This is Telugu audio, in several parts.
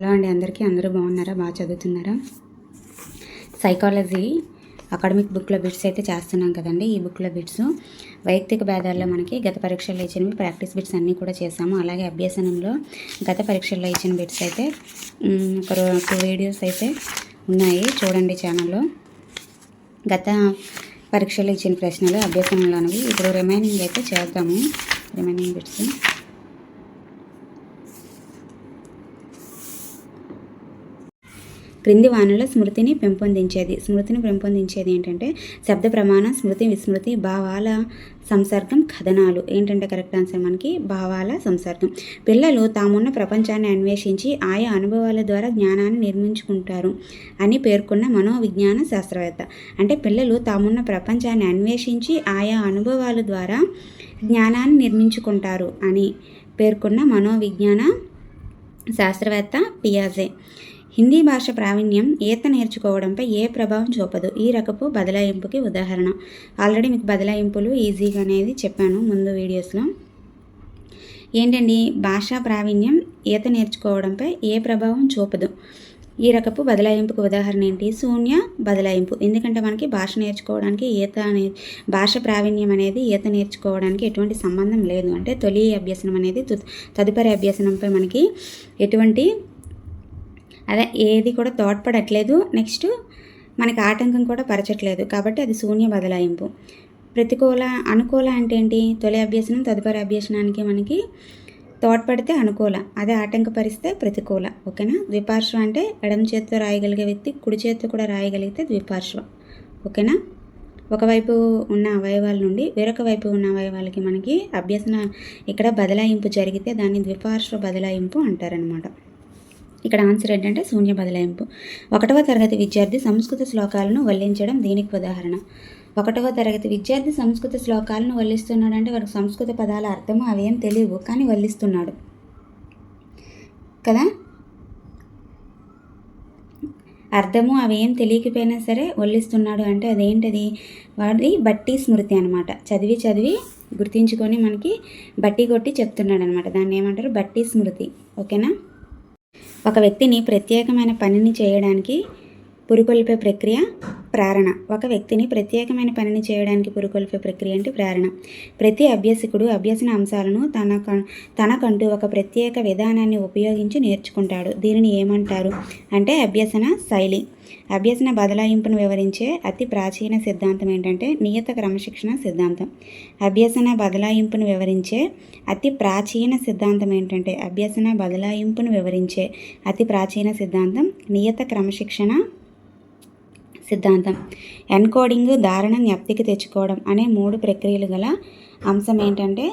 హలో అండి, అందరూ బాగున్నారా? బాగా చదువుతున్నారా? సైకాలజీ అకాడమిక్ బుక్లో బిట్స్ అయితే చేస్తున్నాం కదండి. ఈ బుక్లో బిట్స్ వైయక్తిక భేదాల్లో మనకి గత పరీక్షల్లో ఇచ్చినవి ప్రాక్టీస్ బిట్స్ అన్నీ కూడా చేసాము. అలాగే అభ్యసనంలో గత పరీక్షల్లో ఇచ్చిన బిట్స్ అయితే ఒక 2 వీడియోస్ అయితే ఉన్నాయి, చూడండి ఛానల్లో. గత పరీక్షల్లో ఇచ్చిన ప్రశ్నలు అభ్యసనంలోనివి. ఇప్పుడు రిమైనింగ్ అయితే చేద్దాము. రిమైనింగ్ బిట్స్ క్రింది వానలో స్మృతిని పెంపొందించేది ఏంటంటే శబ్ద ప్రమాణం, స్మృతి, విస్మృతి, భావాల సంసర్గం, కథనాలు. ఏంటంటే కరెక్ట్ ఆన్సర్ మనకి భావాల సంసర్గం. పిల్లలు తామున్న ప్రపంచాన్ని అన్వేషించి ఆయా అనుభవాల ద్వారా జ్ఞానాన్ని నిర్మించుకుంటారు అని పేర్కొన్న మనోవిజ్ఞాన శాస్త్రవేత్త. అంటే పిల్లలు తామున్న ప్రపంచాన్ని అన్వేషించి ఆయా అనుభవాల ద్వారా జ్ఞానాన్ని నిర్మించుకుంటారు అని పేర్కొన్న మనోవిజ్ఞాన శాస్త్రవేత్త పియాజే. హిందీ భాష ప్రావీణ్యం ఈత నేర్చుకోవడంపై ఏ ప్రభావం చూపదు? ఈ రకపు బదలాయింపుకి ఉదాహరణ. ఆల్రెడీ మీకు బదలాయింపులు ఈజీగా అనేది చెప్పాను ముందు వీడియోస్లో. ఏంటండి, భాషా ప్రావీణ్యం ఈత నేర్చుకోవడంపై ఏ ప్రభావం చూపదు? ఈ రకపు బదలాయింపుకు ఉదాహరణ ఏంటి? శూన్య బదలాయింపు. ఎందుకంటే మనకి భాష నేర్చుకోవడానికి భాష ప్రావీణ్యం అనేది ఈత నేర్చుకోవడానికి ఎటువంటి సంబంధం లేదు. అంటే తొలి అభ్యసనం అనేది తదుపరి అభ్యసనంపై మనకి ఎటువంటి ఏది కూడా తోడ్పడట్లేదు, నెక్స్ట్ మనకి ఆటంకం కూడా పరచట్లేదు, కాబట్టి అది శూన్య బదలాయింపు. అనుకూల అంటే ఏంటి? తొలి అభ్యసనం తదుపరి అభ్యసనానికి మనకి తోడ్పడితే అనుకూల, అదే ఆటంకపరిస్తే ప్రతికూల. ఓకేనా? ద్విపార్శ్వ అంటే ఎడమ చేతితో రాయగలిగే వ్యక్తి కుడి చేతితో కూడా రాయగలిగితే ద్విపార్శ్వ. ఓకేనా? ఒకవైపు ఉన్న అవయవాల నుండి వేరొక వైపు ఉన్న అవయవాలకి మనకి అభ్యసన ఇక్కడ బదలాయింపు జరిగితే దాన్ని ద్విపార్శ్వ బదలాయింపు అంటారనమాట. ఇక్కడ ఆన్సర్ ఏంటంటే శూన్య బదలాయింపు. 1వ తరగతి విద్యార్థి సంస్కృత శ్లోకాలను వల్లించడం దీనికి ఉదాహరణ. 1వ తరగతి విద్యార్థి సంస్కృత శ్లోకాలను వల్లిస్తున్నాడు అంటే వారికి సంస్కృత పదాల అర్థము అవేం తెలియవు, కానీ వల్లిస్తున్నాడు కదా. అర్థము అవేం తెలియకపోయినా సరే వల్లిస్తున్నాడు అంటే అదేంటది? వాడి బట్టి స్మృతి అనమాట. చదివి గుర్తించుకొని మనకి బట్టి కొట్టి చెప్తున్నాడు అనమాట. దాన్ని ఏమంటారు? బట్టి స్మృతి. ఓకేనా? ఒక వ్యక్తిని ప్రత్యేకమైన పనిని చేయడానికి పురికొల్పే ప్రక్రియ ప్రేరణ. అంటే ప్రేరణ. ప్రతి అభ్యాసకుడు అభ్యసన అంశాలను తనకంటూ ఒక ప్రత్యేక విధానాన్ని ఉపయోగించి నేర్చుకుంటాడు. దీనిని ఏమంటారు అంటే అభ్యసన శైలి. అభ్యసన బదలాయింపును వివరించే అతి ప్రాచీన సిద్ధాంతం ఏంటంటే నియత క్రమశిక్షణ సిద్ధాంతం. అభ్యసన బదలాయింపును వివరించే అతి ప్రాచీన సిద్ధాంతం ఏంటంటే అతి ప్రాచీన సిద్ధాంతం నియత క్రమశిక్షణ సిద్ధాంతం. ఎన్కోడింగ్, ధారణ, జ్ఞప్తికి తెచ్చుకోవడం అనే 3 ప్రక్రియలు గల అంశం ఏంటంటే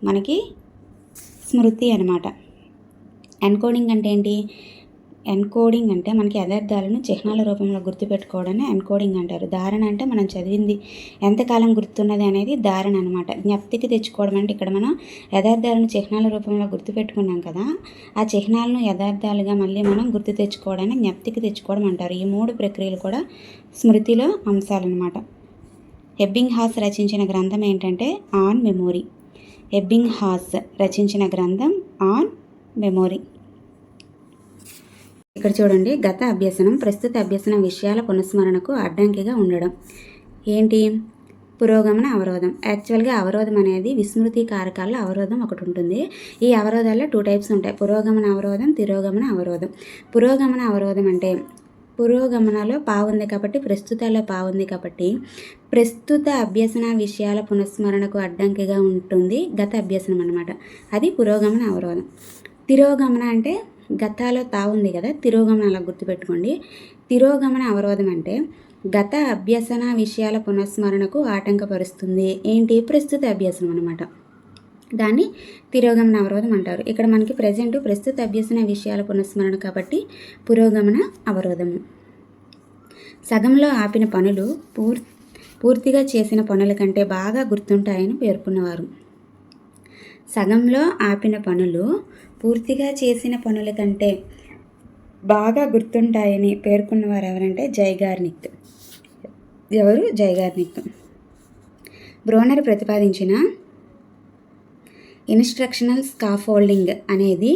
మనకి స్మృతి అనమాట. ఎన్కోడింగ్ అంటే ఏంటి? ఎన్కోడింగ్ అంటే మనకి యథార్థాలను చిహ్నాల రూపంలో గుర్తుపెట్టుకోవడాన్ని ఎన్కోడింగ్ అంటారు. ధారణ అంటే మనం చదివింది ఎంతకాలం గుర్తున్నది అనేది ధారణ అనమాట. జ్ఞప్తికి తెచ్చుకోవడం అంటే ఇక్కడ మనం యథార్థాలను చిహ్నాల రూపంలో గుర్తుపెట్టుకున్నాం కదా, ఆ చిహ్నాలను యథార్థాలుగా మళ్ళీ మనం గుర్తు తెచ్చుకోవడాన్ని జ్ఞప్తికి తెచ్చుకోవడం అంటారు. ఈ 3 ప్రక్రియలు కూడా స్మృతిలో అంశాలన్నమాట. ఎబ్బింగ్హాస్ రచించిన గ్రంథం ఏంటంటే ఆన్ మెమోరీ. ఎబ్బింగ్హాస్ రచించిన గ్రంథం ఆన్ మెమోరీ. ఇక్కడ చూడండి, గత అభ్యసనం ప్రస్తుత అభ్యసన విషయాల పునఃస్మరణకు అడ్డంకిగా ఉండడం. ఏంటి? పురోగమన అవరోధం. యాక్చువల్గా అవరోధం అనేది విస్మృతి కారకాల్లో అవరోధం ఒకటి ఉంటుంది. ఈ అవరోధాల్లో 2 టైప్స్ ఉంటాయి: పురోగమన అవరోధం, తిరోగమన అవరోధం. పురోగమన అవరోధం అంటే పురోగమనలో పావుంది కాబట్టి ప్రస్తుతాల్లో పావుంది కాబట్టి ప్రస్తుత అభ్యసన విషయాల పునఃస్మరణకు అడ్డంకిగా ఉంటుంది గత అభ్యసనం అన్నమాట. అది పురోగమన అవరోధం. తిరోగమన అంటే గతాలో తావుంది కదా, తిరోగమన అలా గుర్తుపెట్టుకోండి. తిరోగమన అవరోధం అంటే గత అభ్యసన విషయాల పునఃస్మరణకు ఆటంకపరుస్తుంది. ఏంటి? ప్రస్తుత అభ్యసనం అనమాట. దాన్ని తిరోగమన అవరోధం అంటారు. ఇక్కడ మనకి ప్రస్తుత అభ్యసన విషయాల పునఃస్మరణ కాబట్టి పురోగమన అవరోధము. సగంలో ఆపిన పనులు పూర్తిగా చేసిన పనుల కంటే బాగా గుర్తుంటాయని పేర్కొన్నవారు. సగంలో ఆపిన పనులు పూర్తిగా చేసిన పనుల కంటే బాగా గుర్తుంటాయని పేర్కొన్నవారు ఎవరంటే జైగార్నిక్. ఎవరు? జైగార్నిక్. బ్రోనర్ ప్రతిపాదించిన ఇన్స్ట్రక్షనల్ స్కాఫోల్డింగ్ అనేది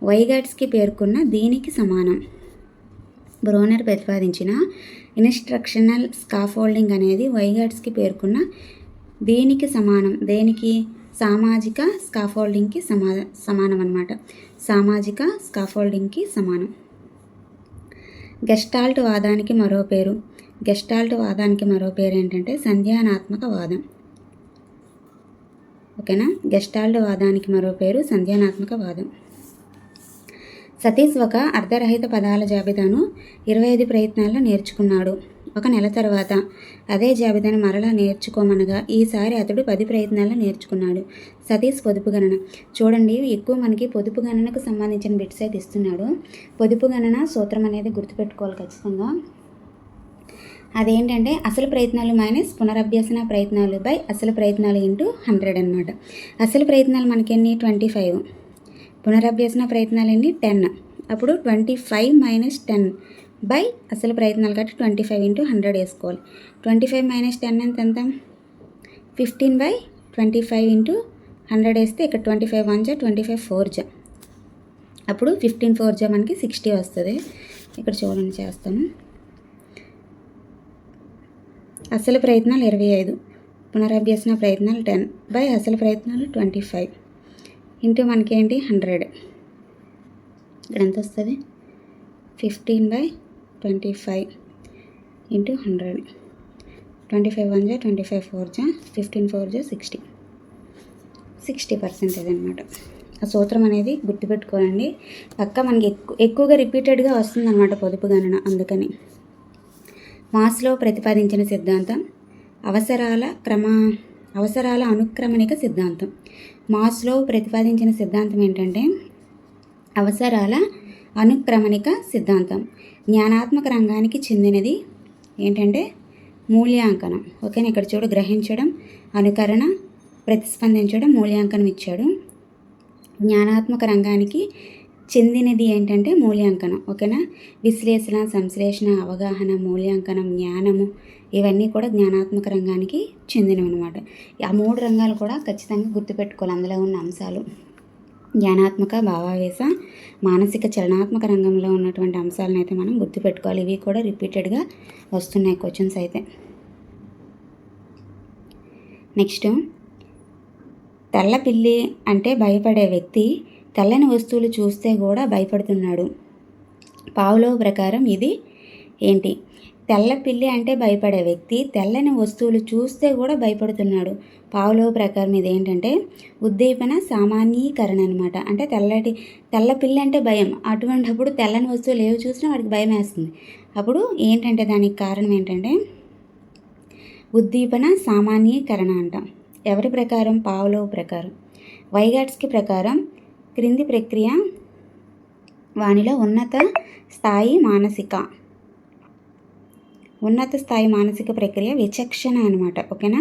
వైగాట్స్కి పేర్కొన్న దీనికి సమానం. బ్రోనర్ ప్రతిపాదించిన ఇన్స్ట్రక్షనల్ స్కాఫోల్డింగ్ అనేది వైగాట్స్కి పేర్కొన్న దీనికి సమానం. దేనికి? సామాజిక స్కాఫోల్డింగ్కి సమానం అన్నమాట. సామాజిక స్కాఫోల్డింగ్కి సమానం. గెస్టాల్ట్ వాదానికి మరో పేరు. గెస్టాల్ట్ వాదానికి మరో పేరు ఏంటంటే సంధ్యానాత్మక వాదం. ఓకేనా? గెస్టాల్ట్ వాదానికి మరో పేరు సంధ్యానాత్మక వాదం. సతీష్ ఒక అర్ధరహిత పదాల జాబితాను 25 ప్రయత్నాల్లో నేర్చుకున్నాడు. ఒక నెల తర్వాత అదే జాబితాను మరలా నేర్చుకోమనగా ఈసారి అతడు 10 ప్రయత్నాల్లో నేర్చుకున్నాడు. సతీష్ పొదుపు గణన. చూడండి, ఎక్కువ మనకి పొదుపు గణనకు సంబంధించిన బిట్స్ అయితే ఇస్తున్నాడు. పొదుపు గణన సూత్రం అనేది గుర్తుపెట్టుకోవాలి ఖచ్చితంగా. అదేంటంటే అసలు ప్రయత్నాలు మైనస్ పునరభ్యసన ప్రయత్నాలు బై అసలు ప్రయత్నాలు ఇంటూ 100 అనమాట. అసలు ప్రయత్నాలు మనకి ఎన్ని? 25. పునరభ్యసన ప్రయత్నాలు ఎన్ని? 10. అప్పుడు 25 మైనస్ 10 బై అసలు ప్రయత్నాలు కాబట్టి 25 ఇంటూ 100 వేసుకోవాలి. 25 మైనస్ 10 ఎంత? 15 బై 25 ఇంటూ 100 వేస్తే ఇక్కడ 25 1 జా 25 4 జా, అప్పుడు 15 4 జా మనకి 60 వస్తుంది. ఇక్కడ చూడండి చేస్తాను. అసలు ప్రయత్నాలు 25, పునరభ్యసన ప్రయత్నాలు 10 బై అసలు ప్రయత్నాలు 25 ఇంటూ మనకి ఏంటి 100. ఇక్కడ ఎంత వస్తుంది? 15 బై 25 ఇంటూ 100. 25 1 జా 25 4 జా 15 4 జా 60% అనమాట. ఆ సూత్రం అనేది గుర్తుపెట్టుకోనండి. పక్క మనకి ఎక్కువగా రిపీటెడ్గా వస్తుంది అనమాట పొదుపు గణన. అందుకని మాస్లో ప్రతిపాదించిన సిద్ధాంతం అవసరాల అనుక్రమణిక సిద్ధాంతం. మాస్లో ప్రతిపాదించిన సిద్ధాంతం ఏంటంటే అవసరాల అనుక్రమణిక సిద్ధాంతం. జ్ఞానాత్మక రంగానికి చెందినది ఏంటంటే మూల్యాంకనం. ఓకేనా? ఇక్కడ చూడు, గ్రహించడం, అనుకరణ, ప్రతిస్పందించడం, మూల్యాంకనం ఇచ్చాడు. జ్ఞానాత్మక రంగానికి చెందినది ఏంటంటే మూల్యాంకనం. ఓకేనా? విశ్లేషణ, సంశ్లేషణ, అవగాహన, మూల్యాంకనం, జ్ఞానము ఇవన్నీ కూడా జ్ఞానాత్మక రంగానికి చెందినవి అనమాట. ఆ 3 రంగాలు కూడా ఖచ్చితంగా గుర్తుపెట్టుకోవాలి. అందులో ఉన్న అంశాలు జ్ఞానాత్మక, భావావేశ, మానసిక, చలనాత్మక రంగంలో ఉన్నటువంటి అంశాలను అయితే మనం గుర్తుపెట్టుకోవాలి. ఇవి కూడా రిపీటెడ్గా వస్తున్నాయి క్వశ్చన్స్ అయితే. నెక్స్ట్, తెల్ల పిల్లి అంటే భయపడే వ్యక్తి తెల్లని వస్తువులు చూస్తే కూడా భయపడుతున్నాడు. పావ్లోవ్ ప్రకారం ఇది ఏంటి? తెల్ల పిల్లి అంటే భయపడే వ్యక్తి తెల్లని వస్తువులు చూస్తే కూడా భయపడుతున్నాడు. పావ్లోవ్ ప్రకారం ఇది ఏంటంటే ఉద్దీపన సామాన్యీకరణ అనమాట. అంటే తెల్ల పిల్లి అంటే భయం. అటువంటిప్పుడు తెల్లని వస్తువులు ఏవి చూసినా వాడికి భయం వేస్తుంది. అప్పుడు ఏంటంటే దానికి కారణం ఏంటంటే ఉద్దీపన సామాన్యీకరణ అంటాం. ఎవరి ప్రకారం? పావ్లోవ్ ప్రకారం. వైగాట్స్కి ప్రకారం క్రింది ప్రక్రియ వానిలో ఉన్నత స్థాయి మానసిక ప్రక్రియ విచక్షణ అనమాట. ఓకేనా?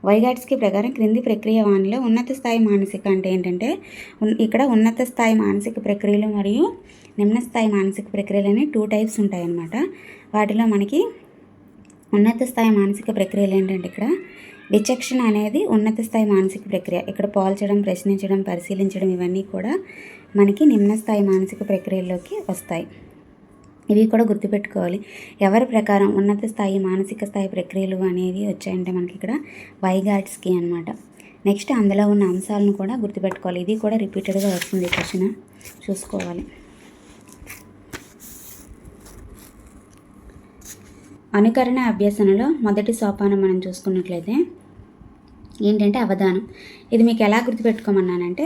వైగాట్స్కి ప్రకారం క్రింది ప్రక్రియ వానిలో ఉన్నత స్థాయి మానసిక అంటే ఏంటంటే ఇక్కడ ఉన్నత స్థాయి మానసిక ప్రక్రియలు మరియు నిమ్న స్థాయి మానసిక ప్రక్రియలు అనే 2 టైప్స్ ఉంటాయన్నమాట. వాటిలో మనకి ఉన్నత స్థాయి మానసిక ప్రక్రియలు ఏంటంటే ఇక్కడ విచక్షణ అనేది ఉన్నత స్థాయి మానసిక ప్రక్రియ. ఇక్కడ పోల్చడం, ప్రశ్నించడం, పరిశీలించడం ఇవన్నీ కూడా మనకి నిమ్న స్థాయి మానసిక ప్రక్రియల్లోకి వస్తాయి. ఇవి కూడా గుర్తుపెట్టుకోవాలి. ఎవరి ప్రకారం ఉన్నత స్థాయి మానసిక స్థాయి ప్రక్రియలు అనేవి వచ్చాయంటే మనకి ఇక్కడ వైగాట్స్కి అనమాట. నెక్స్ట్, అందులో ఉన్న అంశాలను కూడా గుర్తుపెట్టుకోవాలి. ఇది కూడా రిపీటెడ్గా వస్తుంది క్వశ్చన్, చూసుకోవాలి. అనుకరణ అభ్యసనలో మొదటి సోపానం మనం చూసుకున్నట్లయితే ఏంటంటే అవధానం. ఇది మీకు ఎలా గుర్తుపెట్టుకోమన్నానంటే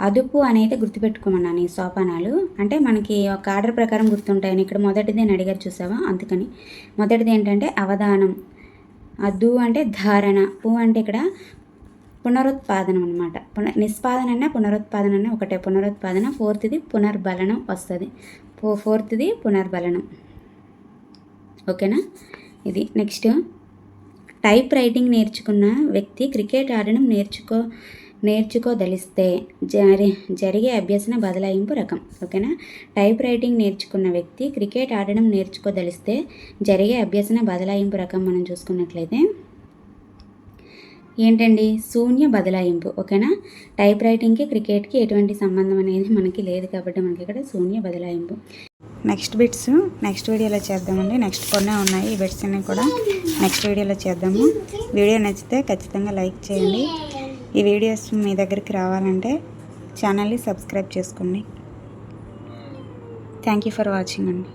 అదుపు అనేది గుర్తుపెట్టుకోమన్నాను. ఈ సోపానాలు అంటే మనకి ఒక ఆర్డర్ ప్రకారం గుర్తుంటాయని ఇక్కడ మొదటిది అని అడిగారు చూసావా, అందుకని. మొదటిది ఏంటంటే అవధానం. దు అంటే ధారణ, పు అంటే ఇక్కడ పునరుత్పాదనం అనమాట. నిష్పాదన అన్న పునరుత్పాదన అన్న ఒకటే. పునరుత్పాదన. ఫోర్త్ది పునర్బలనం వస్తుంది. ఫోర్త్ది పునర్బలనం. ఓకేనా? ఇది. నెక్స్ట్, టైప్ రైటింగ్ నేర్చుకున్న వ్యక్తి క్రికెట్ ఆడడం నేర్చుకోదలిస్తే జరిగే అభ్యసన బదలాయింపు రకం. ఓకేనా? టైప్ రైటింగ్ నేర్చుకున్న వ్యక్తి క్రికెట్ ఆడడం నేర్చుకోదలిస్తే జరిగే అభ్యసన బదలాయింపు రకం మనం చూసుకున్నట్లయితే ఏంటండి శూన్య బదలాయింపు. ఓకేనా. టైప్ రైటింగ్కి క్రికెట్కి ఎటువంటి సంబంధం అనేది మనకి లేదు కాబట్టి మనకి ఇక్కడ శూన్య బదలాయింపు. నెక్స్ట్ బిట్స్ నెక్స్ట్ వీడియోలో చేద్దామండి. నెక్స్ట్ కొన్ని ఉన్నాయి. ఈ బిట్స్ అన్నీ కూడా నెక్స్ట్ వీడియోలో చేద్దాము. వీడియో నచ్చితే ఖచ్చితంగా లైక్ చేయండి. ఈ వీడియోస్ మీ దగ్గరికి రావాలంటే ఛానల్ని సబ్స్క్రైబ్ చేసుకోండి. థ్యాంక్ యూ ఫర్ వాచింగ్ అండి.